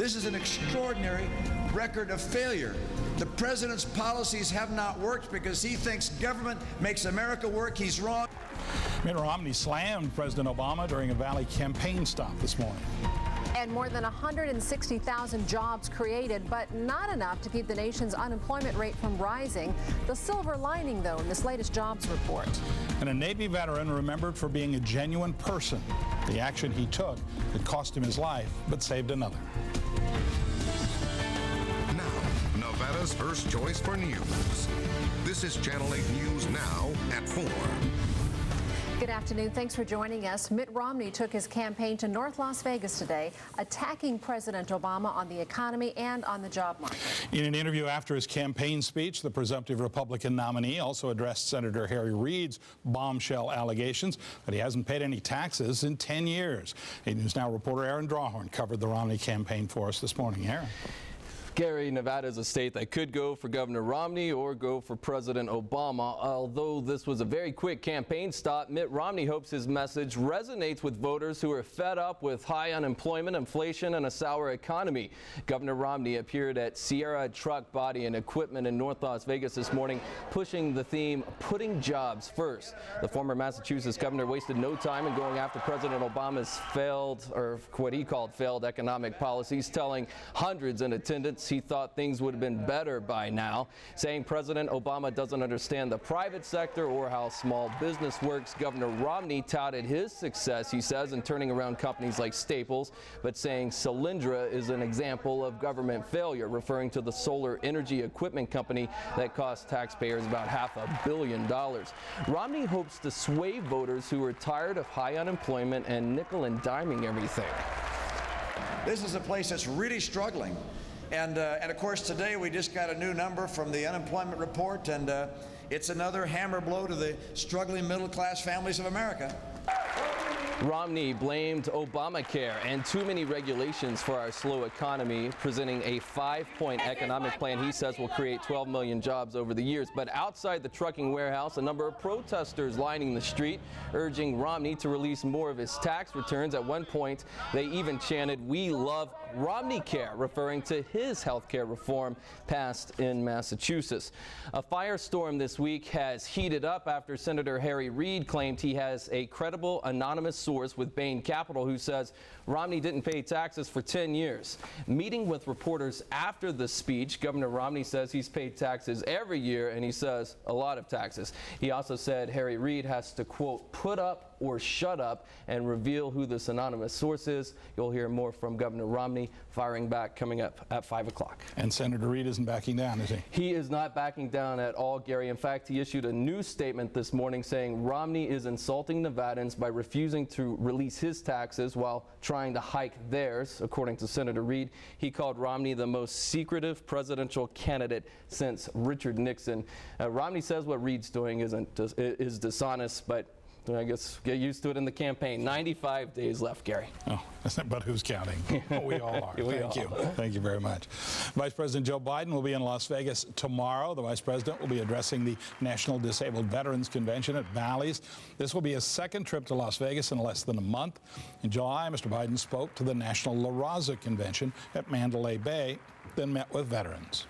This is an extraordinary record of failure. The president's policies have not worked because he thinks government makes America work. He's wrong. Mitt Romney slammed President Obama during a Valley campaign stop this morning. And more than 160,000 jobs created, but not enough to keep the nation's unemployment rate from rising. The silver lining, though, in this latest jobs report. And a Navy veteran remembered for being a genuine person. The action he took that cost him his life, but saved another. Now, Nevada's first choice for news. This is Channel 8 News Now at 4. Good afternoon. Thanks for joining us. Mitt Romney took his campaign to North Las Vegas today, attacking President Obama on the economy and on the job market. In an interview after his campaign speech, the presumptive Republican nominee also addressed Senator Harry Reid's bombshell allegations that he hasn't paid any taxes in 10 years. 8 News Now reporter Aaron Drawhorn covered the Romney campaign for us this morning. Aaron. Gary, Nevada is a state that could go for Governor Romney or go for President Obama. Although this was a very quick campaign stop, Mitt Romney hopes his message resonates with voters who are fed up with high unemployment, inflation, and a sour economy. Governor Romney appeared at Sierra Truck Body and Equipment in North Las Vegas this morning, pushing the theme, putting jobs first. The former Massachusetts governor wasted no time in going after President Obama's failed, or what he called failed economic policies, telling hundreds in attendance he thought things would have been better by now, saying President Obama doesn't understand the private sector or how small business works. Governor Romney touted his success, he says, in turning around companies like Staples, but saying Solyndra is an example of government failure, referring to the solar energy equipment company that cost taxpayers about $500 million. Romney hopes to sway voters who are tired of high unemployment and nickel and diming everything. This is a place that's really struggling. And of course, today we just got a new number from the unemployment report, and it's another hammer blow to the struggling middle-class families of America. Romney blamed Obamacare and too many regulations for our slow economy, presenting a 5-point economic plan he says will create 12 million jobs over the years. But outside the trucking warehouse, a number of protesters lining the street, urging Romney to release more of his tax returns. At one point, they even chanted, "We love Romneycare," referring to his health care reform passed in Massachusetts. A firestorm this week has heated up after Senator Harry Reid claimed he has a credible anonymous source with Bain Capital who says Romney didn't pay taxes for 10 years. Meeting with reporters after the speech, Governor Romney says he's paid taxes every year, and he says a lot of taxes. He also said Harry Reid has to, quote, put up or shut up and reveal who this anonymous source is. You'll hear more from Governor Romney firing back coming up at 5 o'clock. And Senator Reid isn't backing down, is he? He is not backing down at all, Gary. In fact, he issued a news statement this morning saying Romney is insulting Nevadans by refusing to release his taxes while trying to hike theirs. According to Senator Reid, he called Romney the most secretive presidential candidate since Richard Nixon. Romney says what Reid's doing is dishonest, but I guess get used to it in the campaign. 95 days left, Gary. Oh, but who's counting? We all are. Thank you. Thank you very much. Vice President Joe Biden will be in Las Vegas tomorrow. The Vice President will be addressing the National Disabled Veterans Convention at Bally's. This will be his second trip to Las Vegas in less than a month. In July, Mr. Biden spoke to the National La Raza Convention at Mandalay Bay, then met with veterans.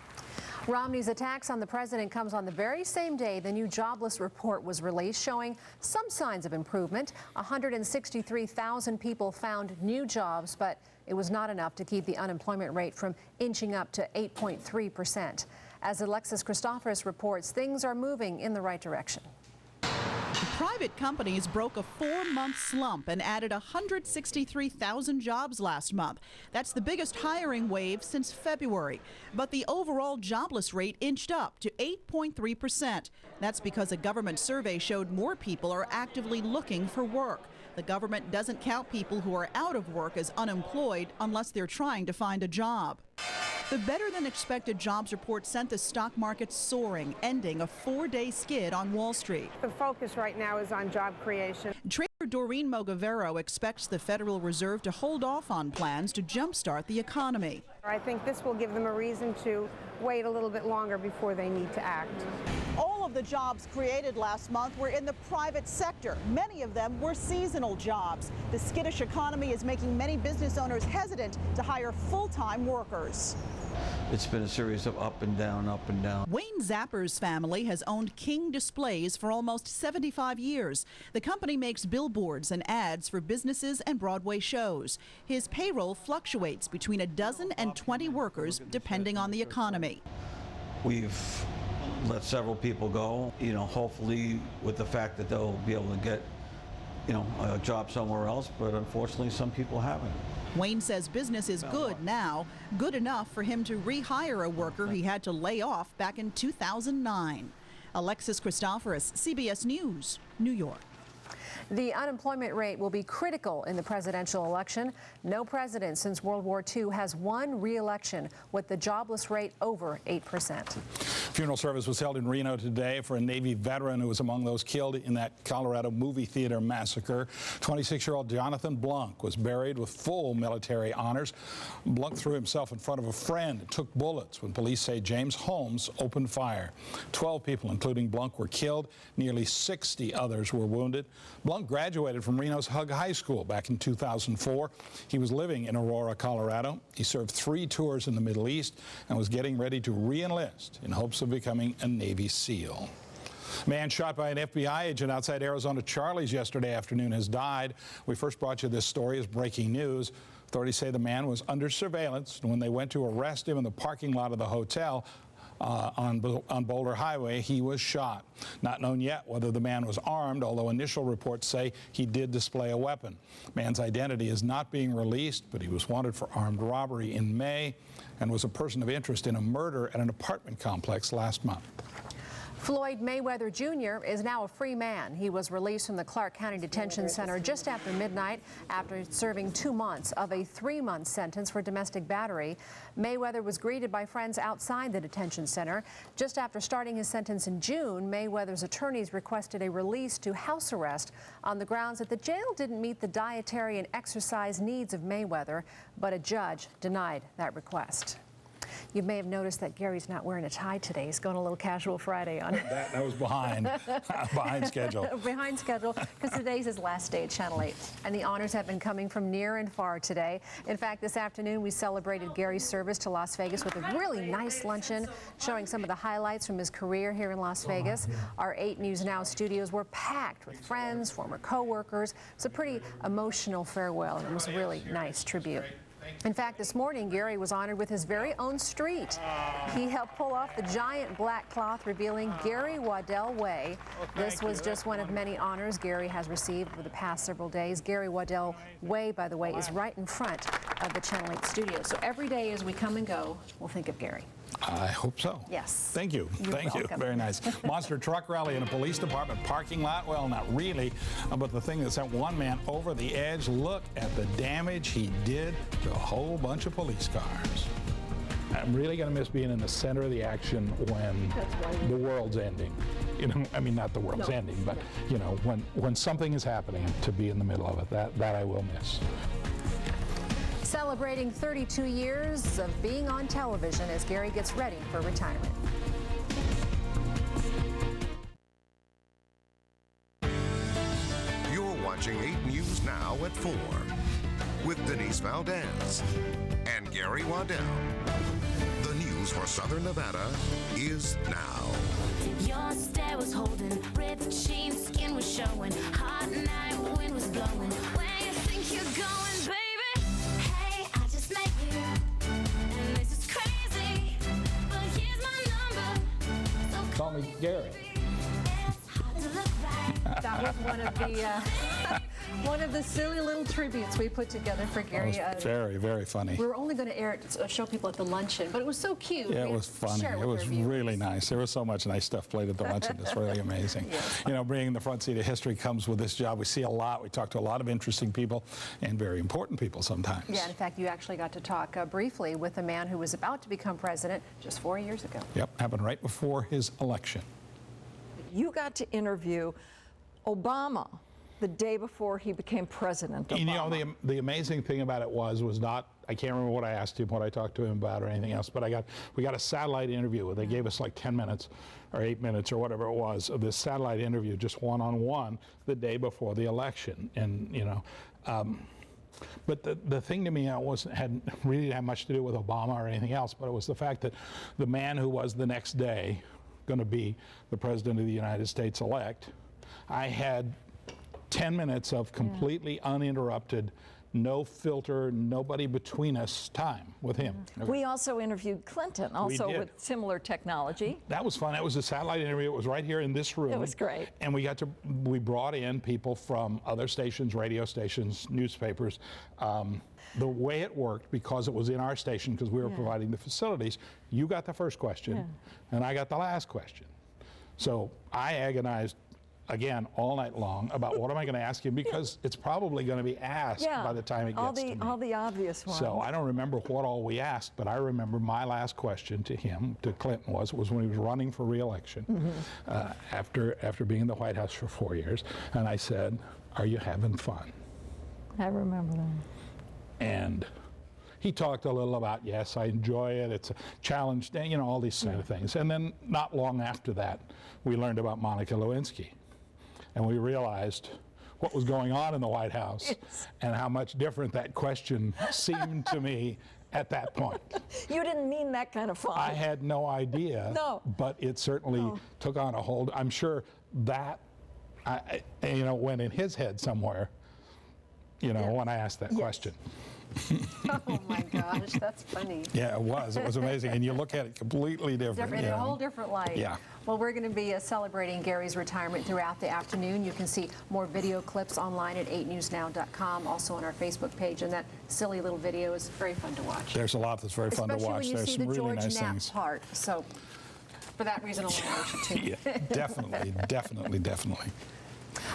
Romney's attacks on the president comes on the very same day the new jobless report was released, showing some signs of improvement. 163,000 people found new jobs, but it was not enough to keep the unemployment rate from inching up to 8.3%. As Alexis Christophorus reports, things are moving in the right direction. Private companies broke a 4-month slump and added 163,000 jobs last month. That's the biggest hiring wave since February. But the overall jobless rate inched up to 8.3%. That's because a government survey showed more people are actively looking for work. The government doesn't count people who are out of work as unemployed unless they're trying to find a job. The better-than-expected jobs report sent the stock market soaring, ending a 4-day skid on Wall Street. The focus right now is on job creation. Trader Doreen Mogavero expects the Federal Reserve to hold off on plans to jumpstart the economy. I think this will give them a reason to wait a little bit longer before they need to act. All of the jobs created last month were in the private sector. Many of them were seasonal jobs. The skittish economy is making many business owners hesitant to hire full-time workers. It's been a series of up and down, up and down. Wayne Zapper's family has owned King Displays for almost 75 years. The company makes billboards and ads for businesses and Broadway shows. His payroll fluctuates between a dozen and 20 workers, depending on the economy. We've let several people go, hopefully with the fact that they'll be able to get, a job somewhere else, but unfortunately some people haven't. Wayne says business is good now, good enough for him to rehire a worker he had to lay off back in 2009. Alexis Christoforous, CBS News, New York. The unemployment rate will be critical in the presidential election. No president since World War II has won re-election with the jobless rate over 8%. Funeral service was held in Reno today for a Navy veteran who was among those killed in that Colorado movie theater massacre. 26-year-old Jonathan Blunk was buried with full military honors. Blunk threw himself in front of a friend and took bullets when police say James Holmes opened fire. 12 people, including Blunk, were killed. Nearly 60 others were wounded. Blunk graduated from Reno's Hug High School back in 2004. He was living in Aurora, Colorado. He served 3 tours in the Middle East and was getting ready to re-enlist in hopes of becoming a Navy SEAL. A man shot by an FBI agent outside Arizona Charlie's yesterday afternoon has died. We first brought you this story as breaking news. Authorities say the man was under surveillance, and when they went to arrest him in the parking lot of the hotel, on Boulder Highway, he was shot. Not known yet whether the man was armed, although initial reports say he did display a weapon. Man's identity is not being released, but he was wanted for armed robbery in May and was a person of interest in a murder at an apartment complex last month. Floyd Mayweather Jr. is now a free man. He was released from the Clark County Detention Center just after midnight after serving 2 months of a 3-month sentence for domestic battery. Mayweather was greeted by friends outside the detention center. Just after starting his sentence in June, Mayweather's attorneys requested a release to house arrest on the grounds that the jail didn't meet the dietary and exercise needs of Mayweather, but a judge denied that request. You may have noticed that Gary's not wearing a tie today. He's going a little casual Friday on it. That was behind schedule. Behind schedule, because today's his last day at Channel 8. And the honors have been coming from near and far today. In fact, this afternoon we celebrated Gary's service to Las Vegas with a really nice luncheon showing some of the highlights from his career here in Las Vegas. Our 8 News Now studios were packed with friends, former co-workers. It was a pretty emotional farewell. It was a really nice tribute. In fact, this morning, Gary was honored with his very own street. He helped pull off the giant black cloth revealing Gary Wadell Way. This was just one of many honors Gary has received over the past several days. Gary Wadell Way, by the way, is right in front of the Channel 8 studio. So every day as we come and go, we'll think of Gary. I hope so. Yes. Thank you. Thank you. Welcome. Very nice. Monster truck rally in a police department parking lot. Well, not really, but the thing that sent one man over the edge. Look at the damage he did to a whole bunch of police cars. I'm really going to miss being in the center of the action when the world's ending. I mean, not the world's ending, but, when something is happening, to be in the middle of it, that I will miss. Celebrating 32 years of being on television as Gary gets ready for retirement. You're watching 8 News Now at 4 with Denise Valdez and Gary Wadell. The news for Southern Nevada is now. Your stare was holding, ripped jeans, skin was showing, hot night, wind was blowing. Where you think you're going, baby? Hey, I just met you, and this is crazy, but here's my number. So Call me Gary. it's hard to look right. That was one of the silly little tributes we put together for Gary. That was very, very funny. We were only going to air it, show people at the luncheon, but it was so cute. Yeah, it was funny. It was really nice. There was so much nice stuff played at the luncheon. It's really amazing. Yes. Being in the front seat of history comes with this job. We see a lot. We talk to a lot of interesting people and very important people sometimes. Yeah, in fact, you actually got to talk briefly with a man who was about to become president just 4 years ago. Yep, happened right before his election. You got to interview Obama. the day before he became president. Obama. You know, the amazing thing about it was not, I can't remember what I asked him, what I talked to him about or anything else, but we got a satellite interview. They gave us like 10 minutes or 8 minutes or whatever it was of this satellite interview, just one-on-one, the day before the election. And, you know, but the thing to me hadn't really had much to do with Obama or anything else, but it was the fact that the man who was the next day going to be the president of the United States elect, I had 10 minutes of completely uninterrupted, no filter, nobody between us time with him. We also interviewed Clinton, also with similar technology. That was fun. That was a satellite interview. It was right here in this room. It was great. And we brought in people from other stations, radio stations, newspapers. The way it worked, because it was in our station, because we were providing the facilities, you got the first question, and I got the last question. So I agonized again all night long about what am I going to ask him, because it's probably going to be asked by the time it gets to me. All the obvious ones. So I don't remember what all we asked, but I remember my last question to him, to Clinton, was when he was running for re-election after being in the White House for 4 years, and I said, "Are you having fun?" I remember that. And he talked a little about, yes, I enjoy it, it's a challenge, you know, all these kind of things. And then not long after that, we learned about Monica Lewinsky. And we realized what was going on in the White House and how much different that question seemed to me at that point. You didn't mean that kind of fun. I had no idea, but it certainly took on a hold. I'm sure that, you know, went in his head somewhere, you know, when I asked that question. Oh my gosh, that's funny. Yeah, it was amazing. And you look at it completely different. In a whole different light. Yeah. Well, we're going to be celebrating Gary's retirement throughout the afternoon. You can see more video clips online at 8newsnow.com, also on our Facebook page. And that silly little video is very fun to watch. There's a lot that's very fun to watch. Especially when you There's see some the really George nice Knapp things. part. So for that reason alone, I should too. Yeah, definitely.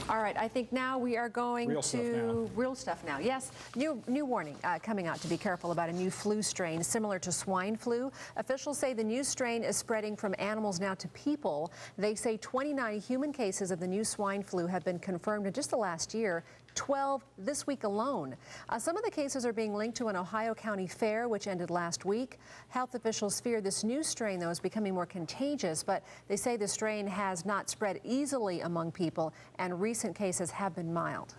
All right, I think now we are going real stuff now. Yes, new warning coming out to be careful about a new flu strain similar to swine flu. Officials say the new strain is spreading from animals now to people. They say 29 human cases of the new swine flu have been confirmed in just the last year. 12 this week alone. Some of the cases are being linked to an Ohio County fair, which ended last week. Health officials fear this new strain, though, is becoming more contagious, but they say the strain has not spread easily among people, and recent cases have been mild.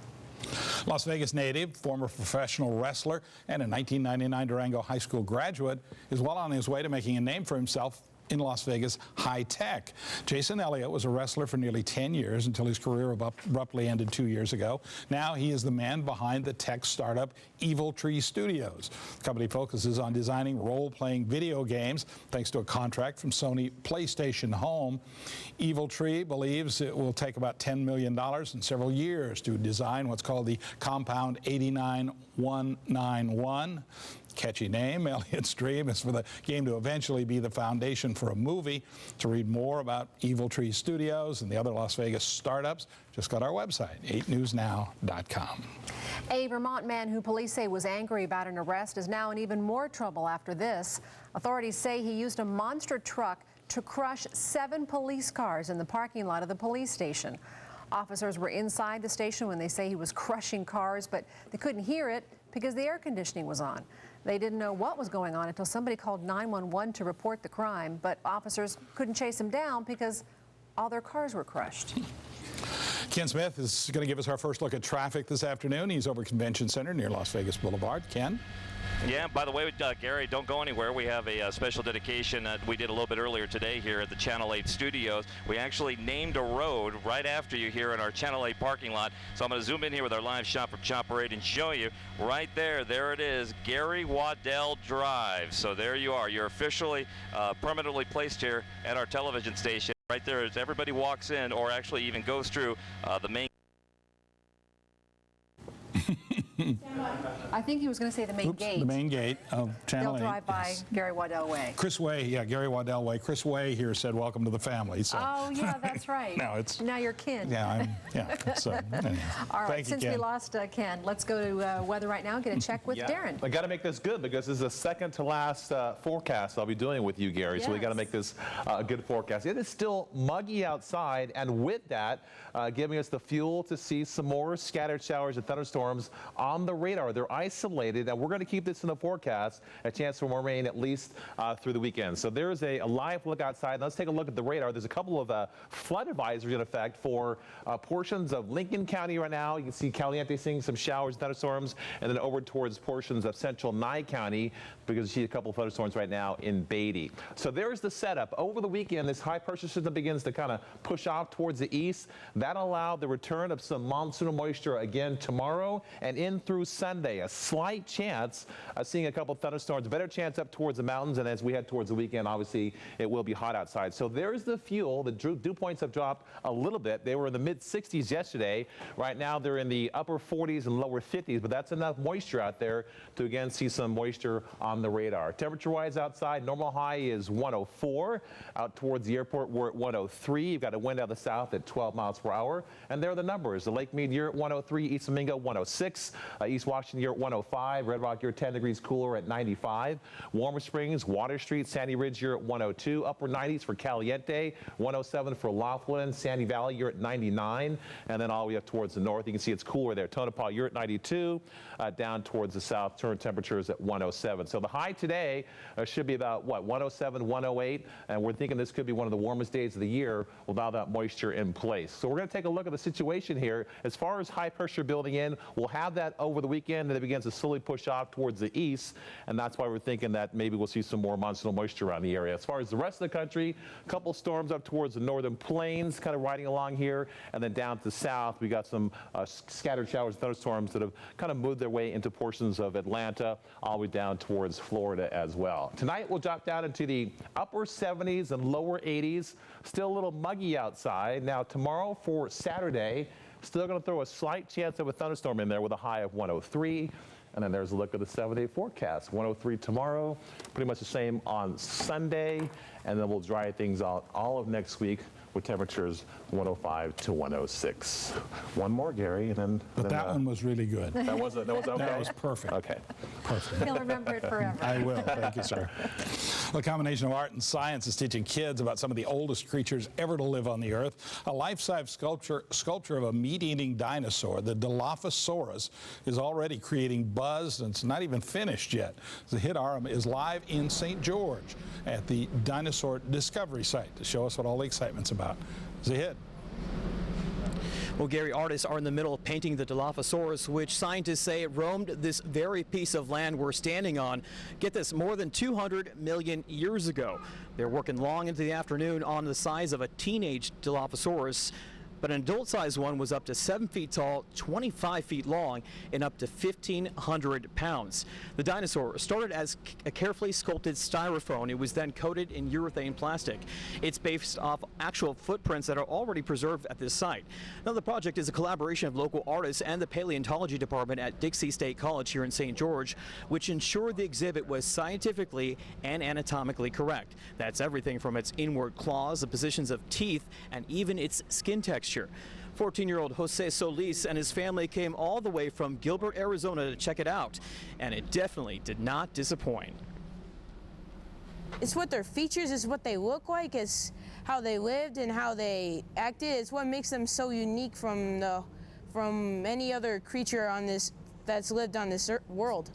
Las Vegas native, former professional wrestler, and a 1999 Durango High School graduate is well on his way to making a name for himself in Las Vegas high tech. Jason Elliott was a wrestler for nearly 10 years until his career abruptly ended 2 years ago. Now he is the man behind the tech startup Evil Tree Studios. The company focuses on designing role-playing video games thanks to a contract from Sony PlayStation Home. Evil Tree believes it will take about $10 million and several years to design what's called the Compound 89191. Catchy name. Elliott's dream is for the game to eventually be the foundation for a movie. To read more about Evil Tree Studios and the other Las Vegas startups, just go to our website, 8newsnow.com. A Vermont man who police say was angry about an arrest is now in even more trouble after this. Authorities say he used a monster truck to crush 7 police cars in the parking lot of the police station. Officers were inside the station when they say he was crushing cars, but they couldn't hear it because the air conditioning was on. They didn't know what was going on until somebody called 911 to report the crime, but officers couldn't chase him down because all their cars were crushed. Ken Smith is going to give us our first look at traffic this afternoon. He's over at Convention Center near Las Vegas Boulevard. Ken? Yeah, by the way, Gary, don't go anywhere. We have a special dedication that we did a little bit earlier today here at the Channel 8 studios. We actually named a road right after you here in our Channel 8 parking lot. So I'm going to zoom in here with our live shot from Chopper 8 and show you right there. There it is, Gary Wadell Drive. So there you are. You're officially permanently placed here at our television station. Right there as everybody walks in or actually even goes through the main. I think he was going to say the main gate. The main gate of Channel 8. They'll drive by Gary Wadell Way. Chris Way, yeah, Gary Waddell Way. Chris Way here said, "Welcome to the family." So. Oh, yeah, that's right. Now you're Ken. Yeah, so anyway. All right, Thank you, since we lost Ken, let's go to weather right now and get a check with Darren. I got to make this good because this is the second to last forecast I'll be doing with you, Gary. Yes. So we got to make this a good forecast. It is still muggy outside, and with that, giving us the fuel to see some more scattered showers and thunderstorms on the radar. They're isolated, and we're going to keep this in the forecast. A chance for more rain at least through the weekend. So there's a live look outside. Let's take a look at the radar. There's a couple of flood advisories in effect for portions of Lincoln County right now. You can see Caliente seeing some showers and thunderstorms, and then over towards portions of central Nye County, because you see a couple of thunderstorms right now in Beatty. So there's the setup. Over the weekend, this high pressure system begins to kind of push off towards the east. That'll allow the return of some monsoonal moisture again tomorrow and in through Sunday. A slight chance of seeing a couple of thunderstorms, better chance up towards the mountains, and as we head towards the weekend, obviously it will be hot outside. So there's the fuel. The dew points have dropped a little bit. They were in the mid-60s yesterday. Right now they're in the upper 40s and lower 50s, but that's enough moisture out there to again see some moisture on the radar. Temperature-wise outside, normal high is 104. Out towards the airport, we're at 103. You've got a wind out of the south at 12 miles per hour. And there are the numbers. The Lake Mead, you're at 103. East Domingo, 106. East Washington, you're at 105. Red Rock, you're 10 degrees cooler at 95. Warmer Springs, Water Street, Sandy Ridge, you're at 102. Upper 90s for Caliente, 107 for Laughlin. Sandy Valley, you're at 99. And then all the way up towards the north, you can see it's cooler there. Tonopah, you're at 92. Down towards the south, turn temperatures at 107. So the high today should be about, 107, 108. And we're thinking this could be one of the warmest days of the year with all that moisture in place. So we're going to take a look at the situation here. As far as high pressure building in, we'll have that over the weekend, and it begins to slowly push off towards the east. And that's why we're thinking that maybe we'll see some more monsoonal moisture around the area. As far as the rest of the country, a couple storms up towards the northern plains, kind of riding along here. And then down to the south, we got some scattered showers and thunderstorms that have kind of moved their way into portions of Atlanta, all the way down towards Florida as well. Tonight, we'll drop down into the upper 70s and lower 80s. Still a little muggy outside. Now, tomorrow for Saturday, still going to throw a slight chance of a thunderstorm in there with a high of 103. And then there's a look at the 7-day forecast. 103 tomorrow, pretty much the same on Sunday. And then we'll dry things out all of next week with temperatures 105 to 106. One more, Gary, and then... But that one was really good. That was okay? That was perfect. Okay. Perfect. He'll remember it forever. I will. Thank you, sir. Well, a combination of art and science is teaching kids about some of the oldest creatures ever to live on the earth. A life-size sculpture of a meat-eating dinosaur, the Dilophosaurus, is already creating buzz, and it's not even finished yet. The hit arm is live in St. George at the Dinosaur Discovery Site to show us what all the excitement's about. Zahid. Well, Gary, artists are in the middle of painting the Dilophosaurus, which scientists say roamed this very piece of land we're standing on. Get this, more than 200 million years ago. They're working long into the afternoon on the size of a teenage Dilophosaurus. But an adult-sized one was up to 7 feet tall, 25 feet long, and up to 1,500 pounds. The dinosaur started as a carefully sculpted styrofoam. It was then coated in urethane plastic. It's based off actual footprints that are already preserved at this site. Now, the project is a collaboration of local artists and the paleontology department at Dixie State College here in St. George, which ensured the exhibit was scientifically and anatomically correct. That's everything from its inward claws, the positions of teeth, and even its skin texture. 14-year-old Jose Solis and his family came all the way from Gilbert, Arizona to check it out, and it definitely did not disappoint. It's what their features, is what they look like, it's how they lived and how they acted. It's what makes them so unique from any other creature on this that's lived on this world.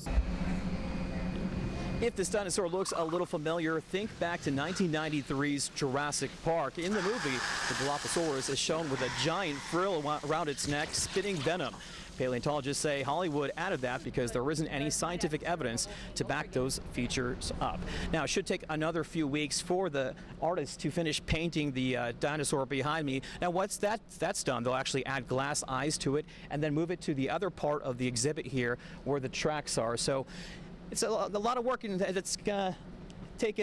If this dinosaur looks a little familiar, think back to 1993's Jurassic Park. In the movie, the Dilophosaurus is shown with a giant frill around its neck, spitting venom. Paleontologists say Hollywood added that because there isn't any scientific evidence to back those features up. Now, it should take another few weeks for the artists to finish painting the dinosaur behind me. Now, once that's done, they'll actually add glass eyes to it and then move it to the other part of the exhibit here where the tracks are. So it's a lot of work, and it's going to take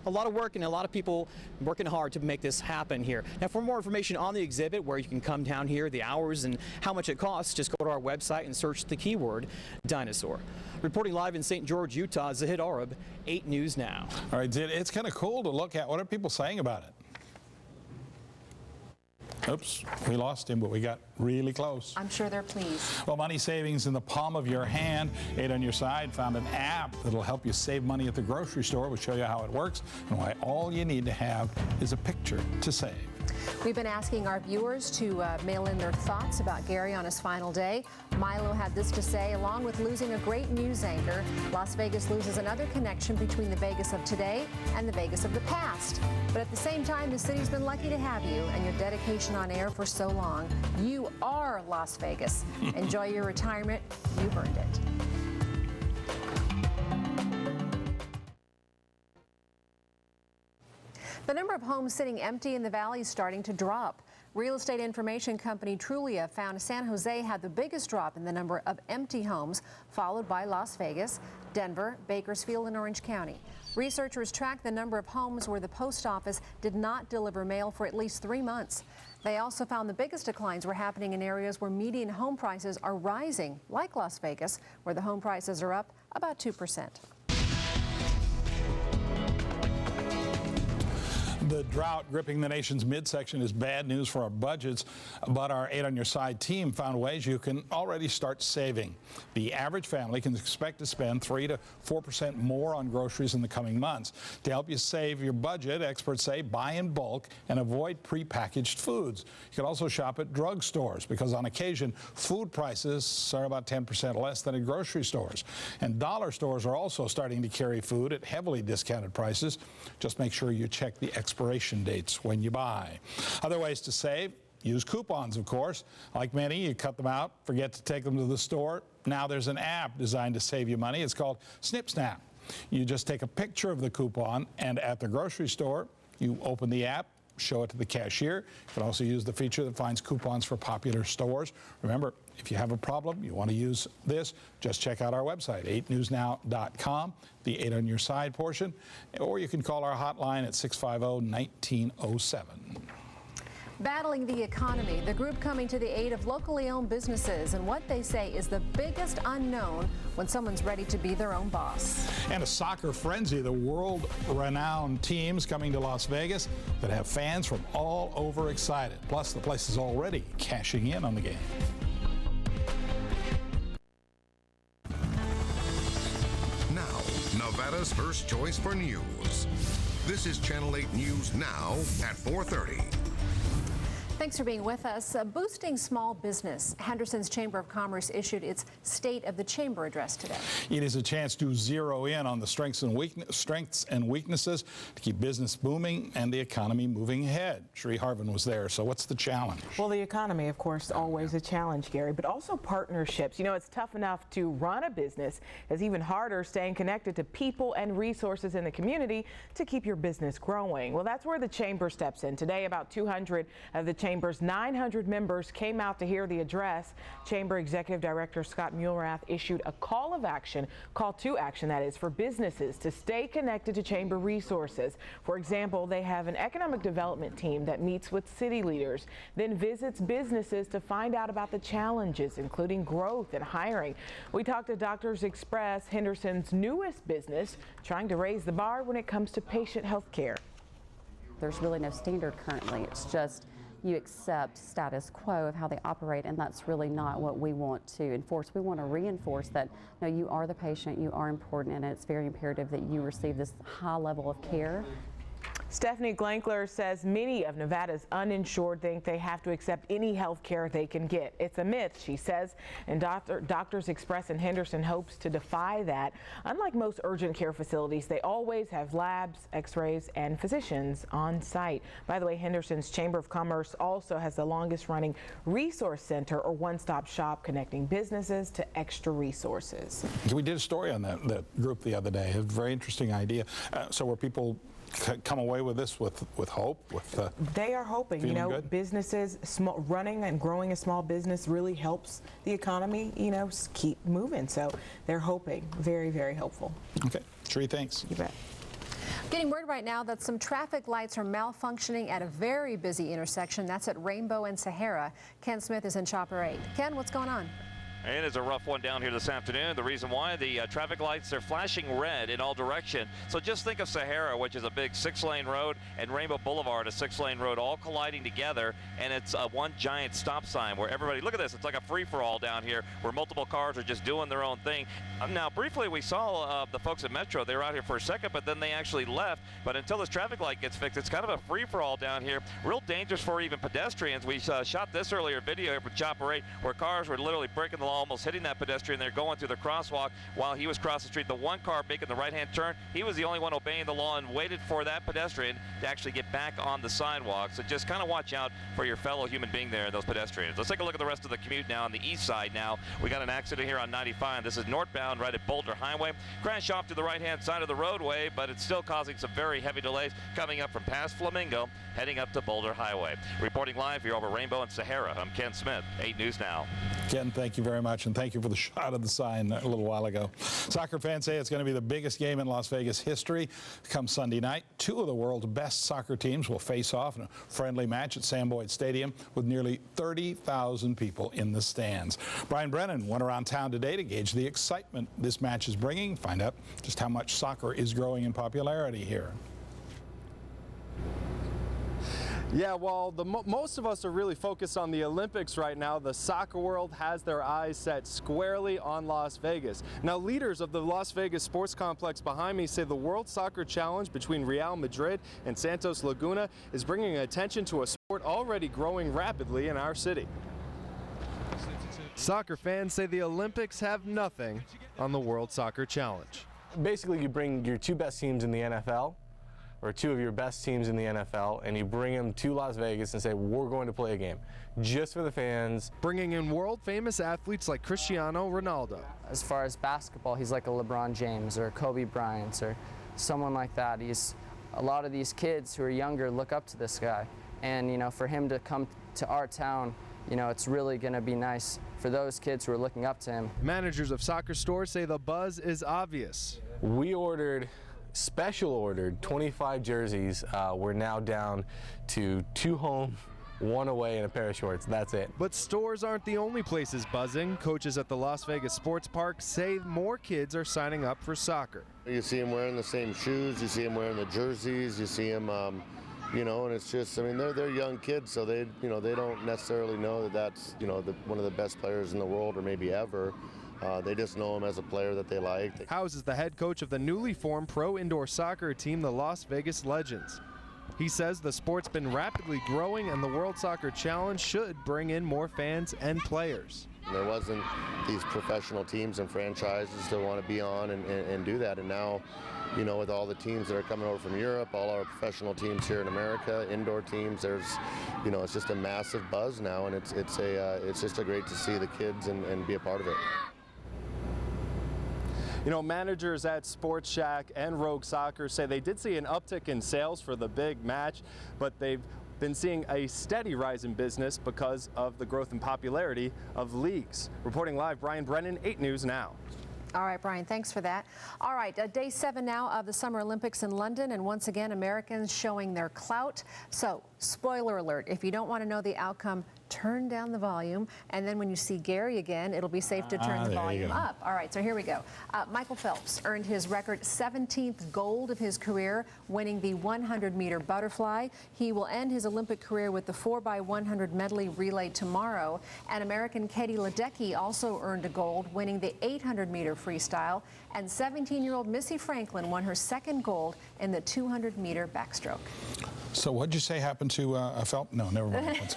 a lot of work and a lot of people working hard to make this happen here. Now, for more information on the exhibit, where you can come down here, the hours and how much it costs, just go to our website and search the keyword Dinosaur. Reporting live in St. George, Utah, Zahid Arab, 8 News Now. All right, it's kind of cool to look at. What are people saying about it? Oops, we lost him, but we got really close. I'm sure they're pleased. Well, money savings in the palm of your hand. 8 on Your Side found an app that'll help you save money at the grocery store. We'll show you how it works and why all you need to have is a picture to save. We've been asking our viewers to mail in their thoughts about Gary on his final day. Milo had this to say: along with losing a great news anchor, Las Vegas loses another connection between the Vegas of today and the Vegas of the past. But at the same time, the city's been lucky to have you and your dedication on air for so long. You are Las Vegas. Enjoy your retirement. You've earned it. The number of homes sitting empty in the valley is starting to drop. Real estate information company Trulia found San Jose had the biggest drop in the number of empty homes, followed by Las Vegas, Denver, Bakersfield, and Orange County. Researchers tracked the number of homes where the post office did not deliver mail for at least 3 months. They also found the biggest declines were happening in areas where median home prices are rising, like Las Vegas, where the home prices are up about 2%. The drought gripping the nation's midsection is bad news for our budgets, but our 8 on Your Side team found ways you can already start saving. The average family can expect to spend 3 to 4% more on groceries in the coming months. To help you save your budget, experts say buy in bulk and avoid prepackaged foods. You can also shop at drugstores because on occasion food prices are about 10% less than at grocery stores. And dollar stores are also starting to carry food at heavily discounted prices. Just make sure you check the expiration dates when you buy. Other ways to save: use coupons, of course. Like many, you cut them out, forget to take them to the store. Now there's an app designed to save you money. It's called Snip Snap. You just take a picture of the coupon, and at the grocery store, you open the app, show it to the cashier. You can also use the feature that finds coupons for popular stores. Remember, if you have a problem, you want to use this, just check out our website, 8newsnow.com, the 8 on Your Side portion, or you can call our hotline at 650-1907. Battling the economy, the group coming to the aid of locally owned businesses and what they say is the biggest unknown when someone's ready to be their own boss. And a soccer frenzy, the world-renowned teams coming to Las Vegas that have fans from all over excited. Plus, the place is already cashing in on the game. Now, Nevada's first choice for news. This is Channel 8 News Now at 4:30. Thanks for being with us. Boosting small business. Henderson's Chamber of Commerce issued its State of the Chamber address today. It is a chance to zero in on the strengths and weaknesses to keep business booming and the economy moving ahead. Sheree Harvin was there. So what's the challenge? Well, the economy, of course, always a challenge, Gary, but also partnerships. You know, it's tough enough to run a business. It's even harder staying connected to people and resources in the community to keep your business growing. Well, that's where the Chamber steps in. Today, about 200 of the Chamber's 900 members came out to hear the address. Chamber Executive Director Scott Muellrath issued a call to action that is, for businesses to stay connected to Chamber resources. For example, they have an economic development team that meets with city leaders, then visits businesses to find out about the challenges, including growth and hiring. We talked to Doctors Express, Henderson's newest business, trying to raise the bar when it comes to patient health care. There's really no standard currently. It's just you accept status quo of how they operate, and that's really not what we want to enforce. We want to reinforce that, no, you are the patient, you are important, and it's very imperative that you receive this high level of care. Stephanie Glankler says many of Nevada's uninsured think they have to accept any health care they can get. It's a myth, she says, and Doctors Express in Henderson hopes to defy that. Unlike most urgent care facilities, they always have labs, x-rays, and physicians on site. By the way, Henderson's Chamber of Commerce also has the longest running resource center, or one-stop shop, connecting businesses to extra resources. We did a story on that group the other day. A very interesting idea. So were people come away with this with hope? They are hoping, you know, good? Businesses, running and growing a small business really helps the economy, you know, keep moving. So they're hoping, very, very hopeful. Okay, Sheree, thanks. You bet. Getting word right now that some traffic lights are malfunctioning at a very busy intersection. That's at Rainbow and Sahara. Ken Smith is in Chopper 8. Ken, what's going on? It is a rough one down here this afternoon. The reason why, the traffic lights are flashing red in all direction. So just think of Sahara, which is a big 6-lane road, and Rainbow Boulevard, a 6-lane road, all colliding together, and it's one giant stop sign where everybody, look at this, it's like a free-for-all down here where multiple cars are just doing their own thing. Now, briefly, we saw the folks at Metro. They were out here for a second, but then they actually left. But until this traffic light gets fixed, it's kind of a free-for-all down here. Real dangerous for even pedestrians. We shot this earlier video here from Chopper 8 where cars were literally breaking the law, almost hitting that pedestrian. They're going through the crosswalk while he was crossing the street. The one car making the right-hand turn, he was the only one obeying the law and waited for that pedestrian to actually get back on the sidewalk. So just kind of watch out for your fellow human being there, those pedestrians. Let's take a look at the rest of the commute now on the east side now. We got an accident here on 95. This is northbound right at Boulder Highway. Crash off to the right-hand side of the roadway, but it's still causing some very heavy delays coming up from past Flamingo, heading up to Boulder Highway. Reporting live here over Rainbow and Sahara, I'm Ken Smith, 8 News Now. Ken, thank you very much, and thank you for the shot of the sign a little while ago. Soccer fans say it's going to be the biggest game in Las Vegas history come Sunday night. Two of the world's best soccer teams will face off in a friendly match at Sam Boyd Stadium with nearly 30,000 people in the stands. Brian Brennan went around town today to gauge the excitement this match is bringing, find out just how much soccer is growing in popularity here. Yeah, well, most of us are really focused on the Olympics right now. The soccer world has their eyes set squarely on Las Vegas. Now, leaders of the Las Vegas sports complex behind me say the World Soccer Challenge between Real Madrid and Santos Laguna is bringing attention to a sport already growing rapidly in our city. Soccer fans say the Olympics have nothing on the World Soccer Challenge. Basically, you bring your two best teams in the NFL, or two of your best teams in the NFL, and you bring them to Las Vegas and say, we're going to play a game just for the fans. Bringing in world-famous athletes like Cristiano Ronaldo. As far as basketball, he's like a LeBron James or Kobe Bryant or someone like that. A lot of these kids who are younger look up to this guy. And, you know, for him to come to our town, you know, it's really going to be nice for those kids who are looking up to him. Managers of soccer stores say the buzz is obvious. We special ordered 25 jerseys. We're now down to 2 home, 1 away, and a pair of shorts. That's it. But stores aren't the only places buzzing. Coaches at the Las Vegas Sports Park say more kids are signing up for soccer. You see them wearing the same shoes, you see them wearing the jerseys, you see them, you know, and it's just, I mean, they're young kids, so they don't necessarily know that that's, you know, one of the best players in the world or maybe ever. They just know him as a player that they like. Howes is the head coach of the newly formed pro indoor soccer team, the Las Vegas Legends. He says the sport's been rapidly growing and the World Soccer Challenge should bring in more fans and players. There wasn't these professional teams and franchises that want to be on and do that, and now, you know, with all the teams that are coming over from Europe, all our professional teams here in America, indoor teams, there's, you know, it's just a massive buzz now, and it's just great to see the kids and be a part of it. You know, managers at Sports Shack and Rogue Soccer say they did see an uptick in sales for the big match, but they've been seeing a steady rise in business because of the growth and popularity of leagues. Reporting live, Brian Brennan, 8 News Now. All right, Brian, thanks for that. All right, day 7 now of the Summer Olympics in London, and once again, Americans showing their clout. So, spoiler alert, if you don't want to know the outcome, turn down the volume, and then when you see Gary again, it'll be safe to turn the volume up. All right, so here we go. Michael Phelps earned his record 17th gold of his career, winning the 100-meter butterfly. He will end his Olympic career with the 4x100 medley relay tomorrow. And American Katie Ledecky also earned a gold, winning the 800-meter freestyle. And 17-year-old Missy Franklin won her 2nd gold in the 200-meter backstroke. So what did you say happened to Phelps? No, never mind.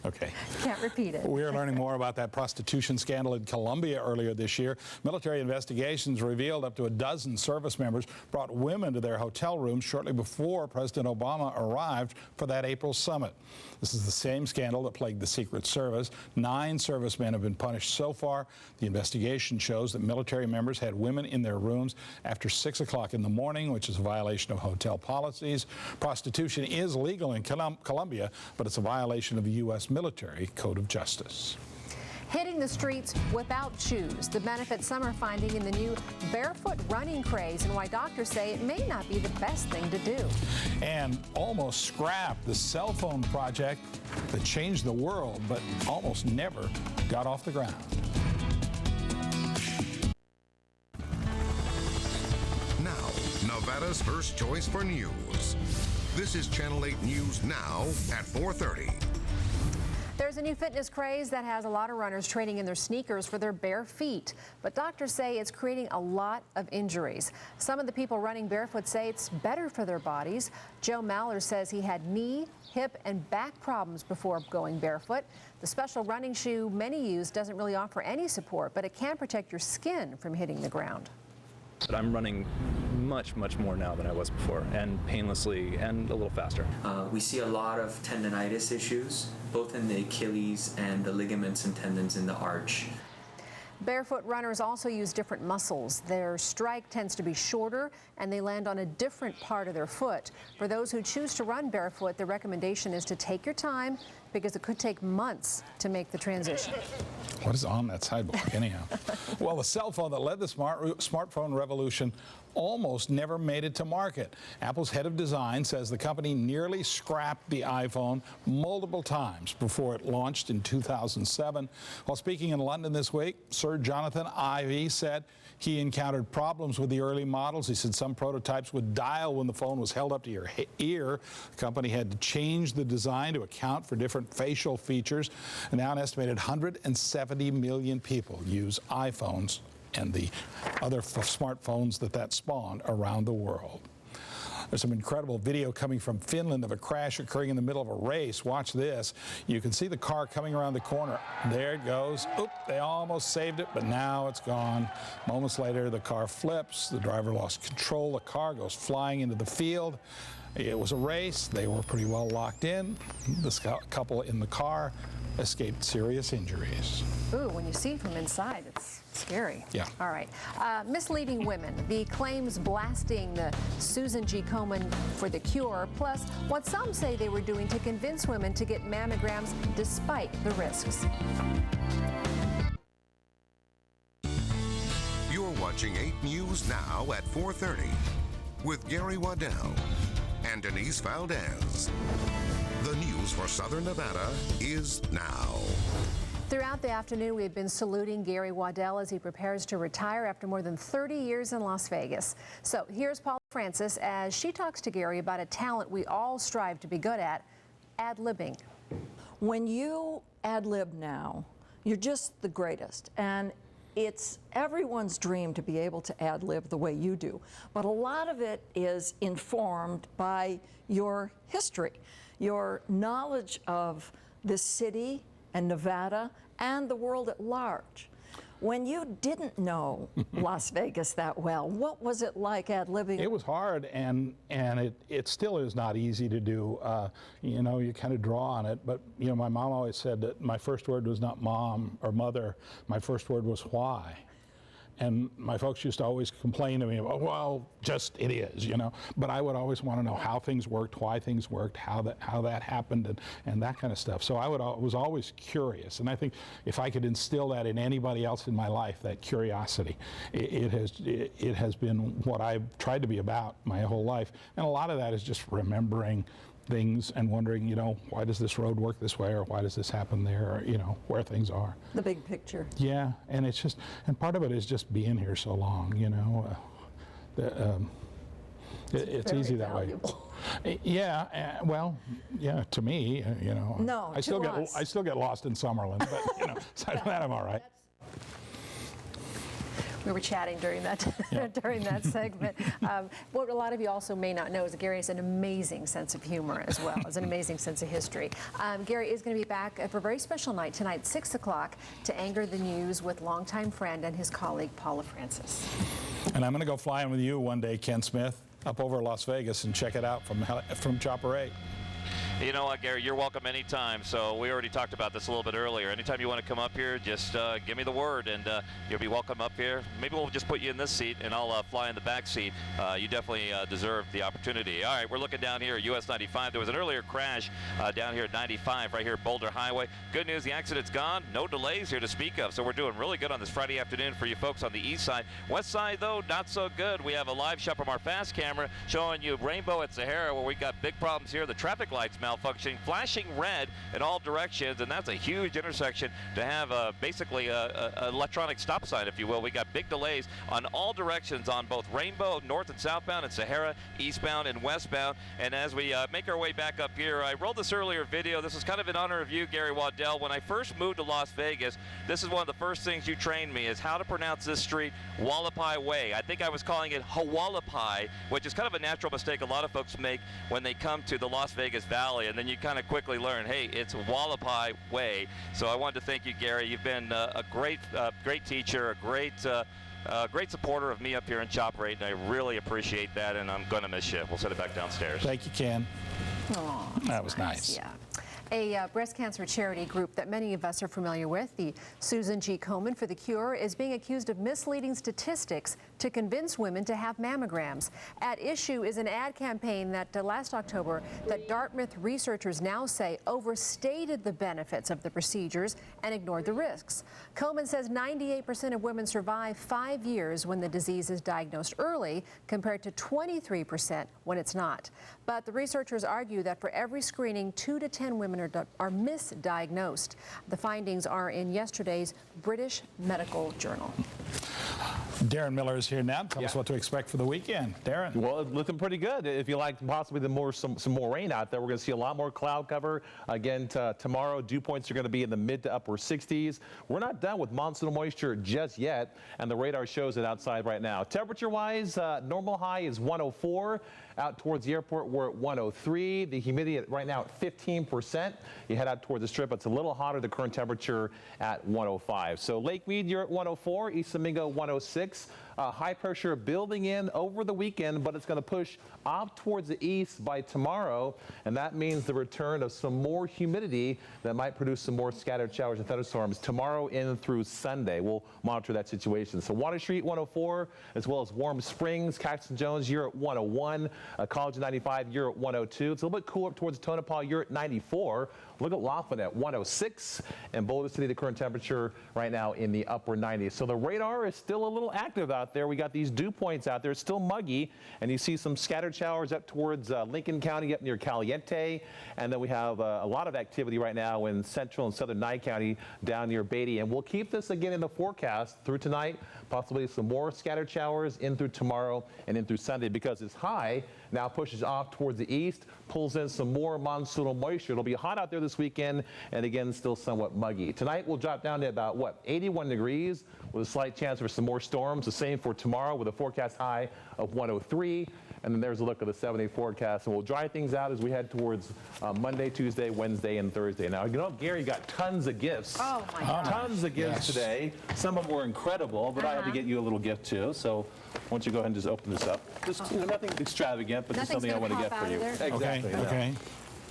Okay. Can't repeat it. We are learning more about that prostitution scandal in Colombia earlier this year. Military investigations revealed up to a dozen service members brought women to their hotel rooms shortly before President Obama arrived for that April summit. This is the same scandal that plagued the Secret Service. 9 servicemen have been punished so far. The investigation shows that military members had women in their rooms after 6 o'clock in the morning, which is a violation of hotel policies. Prostitution is legal in Colombia, but it's a violation of the U.S. military code of justice. hitting the streets without shoes, the benefit some are finding in the new barefoot running craze, and why doctors say it may not be the best thing to do. And almost scrapped the cell phone project that changed the world, but almost never got off the ground. Now, Nevada's first choice for news. This is Channel 8 News Now at 4:30. There's a new fitness craze that has a lot of runners trading in their sneakers for their bare feet. But doctors say it's creating a lot of injuries. Some of the people running barefoot say it's better for their bodies. Joe Maller says he had knee, hip, and back problems before going barefoot. The special running shoe many use doesn't really offer any support, but it can protect your skin from hitting the ground. But I'm running much more now than I was before, and painlessly and a little faster. We see a lot of tendonitis issues, both in the Achilles and the ligaments and tendons in the arch. Barefoot runners also use different muscles. Their strike tends to be shorter, and they land on a different part of their foot. For those who choose to run barefoot, the recommendation is to take your time because it could take months to make the transition. What is on that sidewalk anyhow? Well, the cell phone that led the smartphone revolution almost never made it to market. Apple's head of design says the company nearly scrapped the iPhone multiple times before it launched in 2007. While speaking in London this week, Sir Jonathan Ive said he encountered problems with the early models. He said some prototypes would dial when the phone was held up to your ear. The company had to change the design to account for different facial features. And now an estimated 170 million people use iPhones and the other smartphones that spawned around the world. There's some incredible video coming from Finland of a crash occurring in the middle of a race. Watch this. You can see the car coming around the corner. There it goes. Oop, they almost saved it, but now it's gone. Moments later, the car flips. The driver lost control. The car goes flying into the field. It was a race. They were pretty well locked in. This couple in the car escaped serious injuries. Ooh, when you see from inside, it's scary. Yeah. All right. Misleading women. The claims blasting the Susan G. Komen for the cure, plus what some say they were doing to convince women to get mammograms despite the risks. You're watching 8 News Now at 4:30 with Gary Wadell and Denise Valdez. The news for Southern Nevada is now. Throughout the afternoon, we have been saluting Gary Wadell as he prepares to retire after more than 30 years in Las Vegas. So here's Paula Francis as she talks to Gary about a talent we all strive to be good at, ad-libbing. When you ad-lib now, you're just the greatest. And it's everyone's dream to be able to ad-lib the way you do. But a lot of it is informed by your history, your knowledge of this city and Nevada and the world at large. When you didn't know Las Vegas that well, what was it like ad-libbing? It was hard, and it still is not easy to do. You know, you kind of draw on it, but you know, my mom always said that my first word was not mom or mother. My first word was why. And my folks used to always complain to me about, well, just it is, you know. But I would always want to know how things worked, why things worked, how that happened, and that kind of stuff. So I was always curious, and I think if I could instill that in anybody else in my life, that curiosity, it has been what I've tried to be about my whole life. And a lot of that is just remembering things and wondering, you know, why does this road work this way, or why does this happen there, or, you know, where things are. The big picture. Yeah, and it's just, and part of it is just being here so long, you know. It's easy that valuable way. Yeah, well, yeah, to me, you know. No, I still get lost in Summerlin, but you know, aside from that, I'm all right. We were chatting during that during that segment. What a lot of you also may not know is that Gary has an amazing sense of humor as well as an amazing sense of history. Gary is going to be back for a very special night tonight, 6 o'clock, to anchor the news with longtime friend and his colleague Paula Francis. And I'm going to go flying with you one day, Ken Smith, up over Las Vegas and check it out from Chopper 8. You know what, Gary, you're welcome anytime. So we already talked about this a little bit earlier. Anytime you want to come up here, just give me the word, and you'll be welcome up here. Maybe we'll just put you in this seat, and I'll fly in the back seat. You definitely deserve the opportunity. All right, we're looking down here at US 95. There was an earlier crash down here at 95, right here at Boulder Highway. Good news, the accident's gone. No delays here to speak of. So we're doing really good on this Friday afternoon for you folks on the east side. West side, though, not so good. We have a live shot from our fast camera showing you Rainbow at Sahara, where we got big problems here. The traffic lights malfunctioning, flashing red in all directions, and that's a huge intersection to have basically a electronic stop sign, if you will. We got big delays on all directions on both Rainbow, north and southbound, and Sahara, eastbound and westbound. And as we make our way back up here, I rolled this earlier video. This is kind of in honor of you, Gary Wadell. When I first moved to Las Vegas, this is one of the first things you trained me, is how to pronounce this street, Wallapai Way. I think I was calling it Hawalapai, which is kind of a natural mistake a lot of folks make when they come to the Las Vegas Valley, and then you kind of quickly learn, hey, it's Wallapai Way. So I wanted to thank you, Gary. You've been a great teacher, a great supporter of me up here in Chop Rate, and I really appreciate that, and I'm going to miss you. We'll set it back downstairs. Thank you, Ken. Oh, that was nice. Yeah. A breast cancer charity group that many of us are familiar with, the Susan G. Komen for the Cure, is being accused of misleading statistics to convince women to have mammograms. At issue is an ad campaign that last October that Dartmouth researchers now say overstated the benefits of the procedures and ignored the risks. Komen says 98% of women survive 5 years when the disease is diagnosed early, compared to 23% when it's not. But the researchers argue that for every screening, 2 to 10 women are misdiagnosed. The findings are in yesterday's British Medical Journal. Darren Miller is here now. Tell us what to expect for the weekend. Darren. Well, it's looking pretty good. If you like possibly some more rain out there, we're going to see a lot more cloud cover. Again, tomorrow, dew points are going to be in the mid to upper 60s. We're not done with monsoonal moisture just yet, and the radar shows it outside right now. Temperature-wise, normal high is 104. Out towards the airport, we're at 103. The humidity right now at 15%. You head out toward the strip, it's a little hotter. The current temperature at 105. So Lake Mead, you're at 104. East Domingo, 106. High pressure building in over the weekend, but it's going to push off towards the east by tomorrow, and that means the return of some more humidity that might produce some more scattered showers and thunderstorms tomorrow in through Sunday. We'll monitor that situation. So Water Street, 104, as well as Warm Springs, Caxton Jones, you're at 101. College 95, you're at 102. It's a little bit cooler up towards Tonopah, you're at 94. Look at Laughlin at 106, and Boulder City, the current temperature right now in the upper 90s. So the radar is still a little active out there. We got these dew points out there. It's still muggy, and you see some scattered showers up towards Lincoln County, up near Caliente, and then we have a lot of activity right now in central and southern Nye County down near Beatty. And we'll keep this again in the forecast through tonight, possibly some more scattered showers in through tomorrow and in through Sunday, because it's high now pushes off towards the east, pulls in some more monsoonal moisture. It'll be hot out there this weekend, and again, still somewhat muggy. Tonight, we'll drop down to about, 81 degrees with a slight chance for some more storms. The same for tomorrow with a forecast high of 103. And then there's a look at the 7-day forecast, and we'll dry things out as we head towards Monday, Tuesday, Wednesday, and Thursday. Now, you know, Gary got tons of gifts. Oh, my gosh. Tons of gifts today. Some of them were incredible, but I had to get you a little gift, too. So why don't you go ahead and just open this up. Just nothing extravagant, but just something I want to get for you. Exactly. Okay.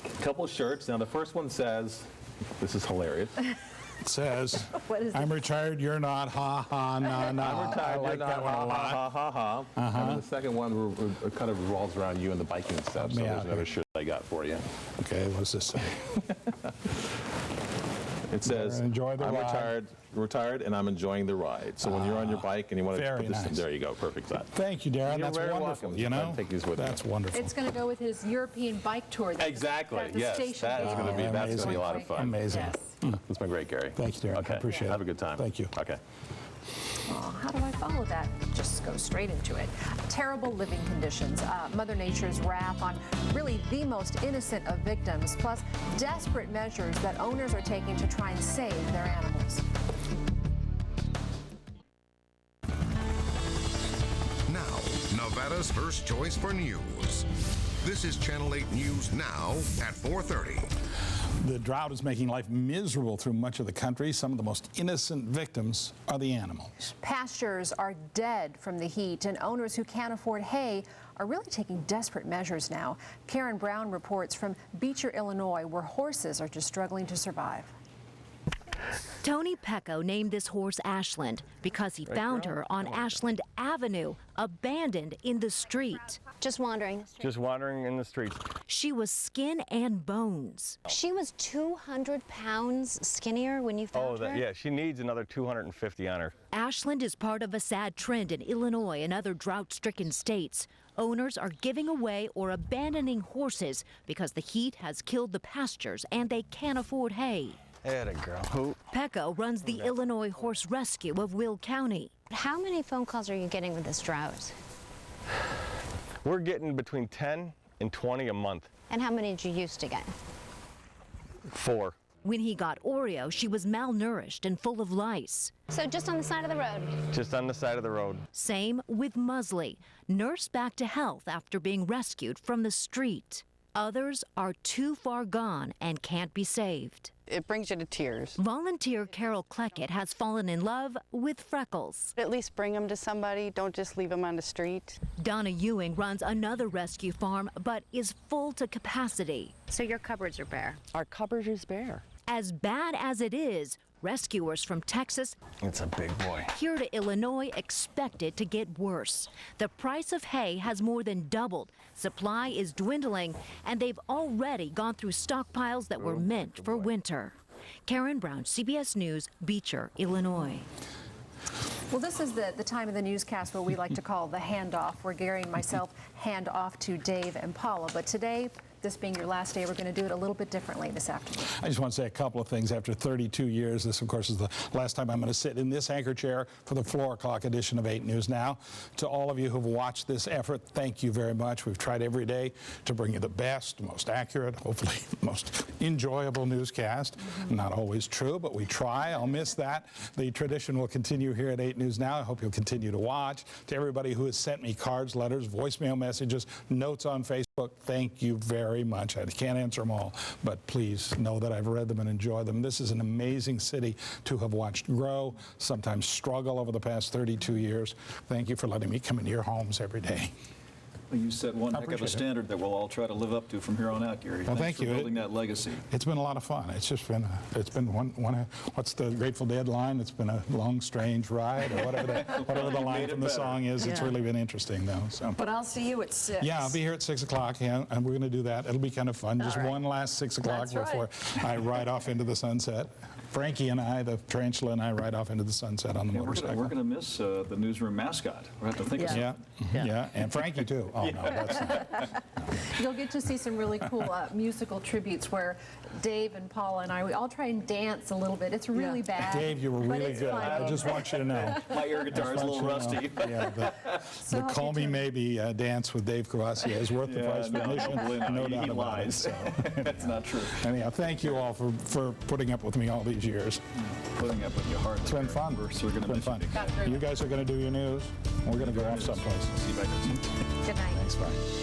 A couple of shirts. Now, the first one says, this is hilarious. It says, what is I'm retired, you're not, ha, ha, nah, nah. I'm retired, I like you're that not, one a lot. ha, ha, ha, ha. And then the second one kind of revolves around you and the biking stuff. So there's another shirt I got for you. Okay, what's this say? It says, enjoy the I'm ride. retired, and I'm enjoying the ride. So when you're on your bike and you want to very put this in, nice. there you go, perfect shot. Thank you, Darren. You're That's very wonderful. welcome. You know, Take these with that's you. wonderful. It's going to go with his European bike tour. Exactly. At the Yes, station that's going to be a lot of fun. Amazing. Yes. It's been great, Gary. Thank you, Darren. Okay. I appreciate it. Have a good time. Thank you. Okay. Oh, how do I follow that? Just go straight into it. Terrible living conditions, Mother Nature's wrath on really the most innocent of victims, plus desperate measures that owners are taking to try and save their animals. Now, Nevada's first choice for news. This is Channel 8 News Now at 4:30. The drought is making life miserable through much of the country. Some of the most innocent victims are the animals. Pastures are dead from the heat, and owners who can't afford hay are really taking desperate measures now. Karen Brown reports from Beecher, Illinois, where horses are just struggling to survive. Tony Pecco named this horse Ashland because he found her on Ashland Avenue, abandoned in the street. Just wandering the street. Just wandering in the street. She was skin and bones. She was 200 pounds skinnier when you found her? Yeah, she needs another 250 on her. Ashland is part of a sad trend in Illinois and other drought-stricken states. Owners are giving away or abandoning horses because the heat has killed the pastures and they can't afford hay. Atta girl. Pecco runs the Illinois Horse Rescue of Will County. How many phone calls are you getting with this drought? We're getting between 10 and 20 a month. And how many did you used to get? 4. When he got Oreo, she was malnourished and full of lice. So just on the side of the road? Just on the side of the road. Same with Musley, nursed back to health after being rescued from the street. Others are too far gone and can't be saved. It brings you to tears. Volunteer Carol Kleckett has fallen in love with Freckles. At least bring them to somebody. Don't just leave them on the street. Donna Ewing runs another rescue farm, but is full to capacity. So your cupboards are bare? Our cupboard is bare. As bad as it is, rescuers from Texas, it's a big boy, here to Illinois expect it to get worse. The price of hay has more than doubled. Supply is dwindling, and they've already gone through stockpiles that were meant for winter. Karen Brown, CBS News, Beecher, Illinois. Well, this is the time of the newscast where we like to call the handoff, where Gary and myself hand off to Dave and Paula. But today, this being your last day, we're going to do it a little bit differently this afternoon. I just want to say a couple of things. After 32 years, this, of course, is the last time I'm going to sit in this anchor chair for the 4 o'clock edition of 8 News Now. To all of you who've watched this effort, thank you very much. We've tried every day to bring you the best, most accurate, hopefully most enjoyable newscast. Not always true, but we try. I'll miss that. The tradition will continue here at 8 News Now. I hope you'll continue to watch. To everybody who has sent me cards, letters, voicemail messages, notes on Facebook, thank you very much. I can't answer them all, but please know that I've read them and enjoy them. This is an amazing city to have watched grow, sometimes struggle over the past 32 years. Thank you for letting me come into your homes every day. Well, you set one heck of a standard that we'll all try to live up to from here on out, Gary. Well, Thanks thank you. for building that legacy. It's been a lot of fun. It's just been, what's the Grateful Dead line? It's been a long, strange ride, or whatever the line from the song is. It's really been interesting, though. So. But I'll see you at 6. Yeah, I'll be here at 6 o'clock, yeah, and we're going to do that. It'll be kind of fun. Just one last 6 o'clock before I ride off into the sunset. Frankie and I, the tarantula and I, ride off into the sunset on the motorcycle. We're going to miss the newsroom mascot. We'll have to think of something. Yeah, and Frankie, too. Oh, no, that's not. You'll get to see some really cool musical tributes where Dave and Paula and I, we all try and dance a little bit. It's really bad. Dave, you were really good. I just want you to know. My air guitar is a little rusty. Yeah, the Call Me Maybe dance with Dave Cavassier is worth the price of admission. No doubt about it. So. That's not true. Anyhow, thank you all for putting up with me all these years. Putting up with you hard. It's been fun. We're going to miss fun. You guys are going to do your news. We're going to go off someplace. See you back. Good night. Thanks, bye.